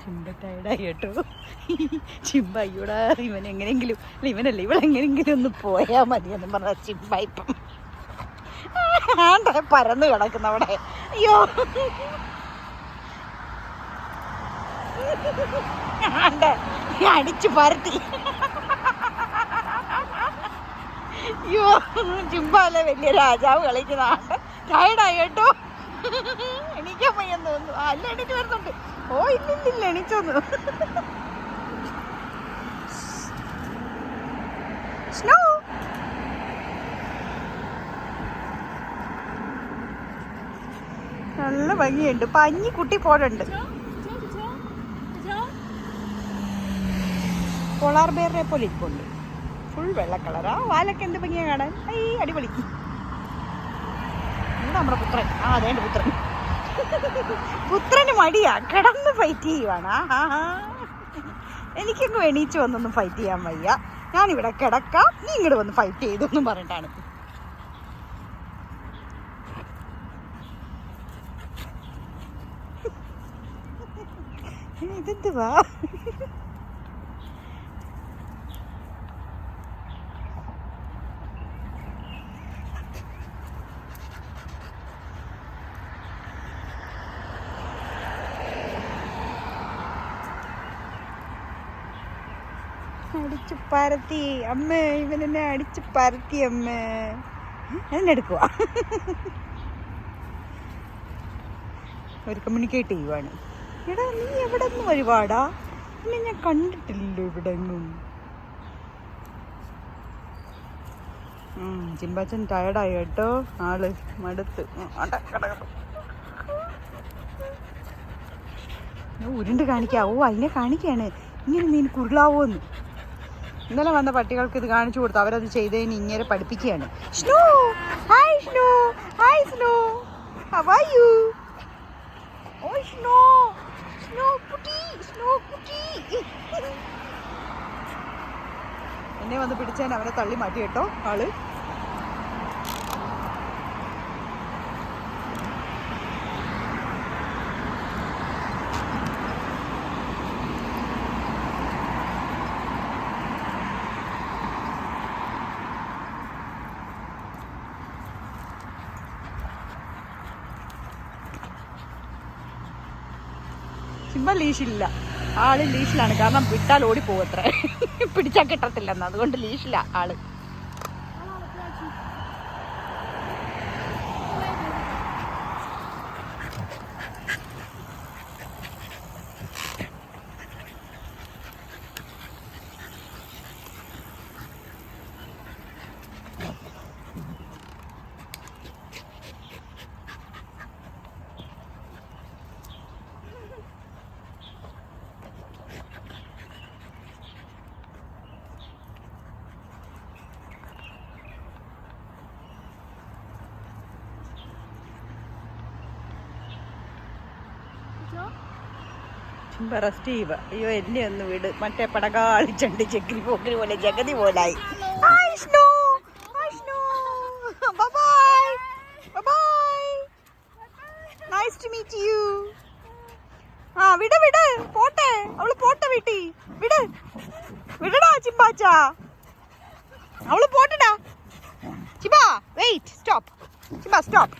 ചിമ്പ ടയർഡായി കേട്ടോ. ചിമ്പ അയ്യോടാ ഇവൻ എങ്ങനെയെങ്കിലും ഇവനല്ല ഇവളെങ്ങനെയെങ്കിലും ഒന്ന് പോയാൽ മതി എന്ന് പറഞ്ഞ ചിമ്പ ഇപ്പം ആണ്ട പരന്ന് കിടക്കുന്ന അവിടെ. അയ്യോ ആണ്ട അടിച്ചു പരത്തി. അയ്യോ ചിമ്പല്ലേ വലിയ രാജാവ് കളിക്കുന്ന ആണ്ട ടയർഡായി കേട്ടോ. എണീക്കാൻ പയ്യെന്ന് തോന്നുന്നു. അല്ല എണീറ്റ് വരുന്നുണ്ട്. ഓ ഇല്ലില്ല എണീച്ചോന്നു. സ്നോ നല്ല ഭംഗിയുണ്ട്. പഞ്ഞി കുട്ടി പോടുണ്ട്. പോളാർ ബെയറിനെ പോലെ ഇരിപ്പുണ്ട്. ഫുൾ വെള്ള കളറാ. വാലൊക്കെ എന്ത് ഭംഗിയാ കാണാൻ. ഈ അടിപൊളി. നമ്മുടെ പുത്രൻ. ആ അതേണ്ട പുത്രൻ. പുത്രന് മടിയാ, കിടന്ന് ഫൈറ്റ് ചെയ്യുവാണ്. എനിക്കങ്ങ് എണീച്ച് വന്നൊന്നും ഫൈറ്റ് ചെയ്യാൻ വയ്യ. ഞാനിവിടെ കിടക്കാം, നീ ഇങ്ങോട്ട് വന്ന് ഫൈറ്റ് ചെയ്തൊന്നും പറഞ്ഞിട്ടാണ്. ഇതെന്തുവാ? അടിച്ചു പരത്തി അമ്മ. ഇവനെന്നെ അടിച്ചു പരത്തി അമ്മ. അതിനെടുക്കുക. ഒരു കമ്മ്യൂണിക്കേറ്റ് ചെയ്യുവാണ്. എടാ നീ എവിടെ നിന്ന് വരുവാടാ? പിന്നെ ഞാൻ കണ്ടിട്ടില്ലല്ലോ ഇവിടെ ഒന്നും. ചിമ്പാച്ചൻ ടയർഡായി കേട്ടോ. ആള് മടുത്ത് ഉരുണ്ട് കാണിക്കാവോ? അതിനെ കാണിക്കാണ്. ഇങ്ങനെ നീ കുരുളാവോന്ന്. ഇന്നലെ വന്ന പട്ടികൾക്ക് ഇത് കാണിച്ചു കൊടുത്തു. അവരത് ചെയ്തതിന് ഇങ്ങനെ പഠിപ്പിക്കുകയാണ്. Snow hi Snow. Hi Snow. How are you? Oh Snow. Snow കുട്ടി. സ്നോ കുട്ടി. എന്നെ വന്ന് പിടിച്ചാൽ അവനെ തള്ളി മാറ്റി കേട്ടോ ആള്. ചിമ്പ ലീഷില്ല. ആള് ലീഷിലാണ്. കാരണം വിട്ടാൽ ഓടിപ്പോകത്ര. പിടിച്ചാൽ കിട്ടത്തില്ലെന്ന്. അതുകൊണ്ട് ലീഷില്ല ആള്. ചിമ്പ റെസ്റ്റ് ചെയ്യുക. അയ്യോ എന്നെ ഒന്ന് വിട്. മറ്റേ പടകാളിച്ചണ്ട് ചക്രി പോക്കരി പോലെ ജഗതി പോലായി. വിട് വിട് പോട്ടെ. അവള് പോട്ടെ വീട്ടി. വിട് വിടടാ ചിമ്പാച്ച. അവള് പോട്ടടാ. Chimpa wait. Stop. Chimpa stop.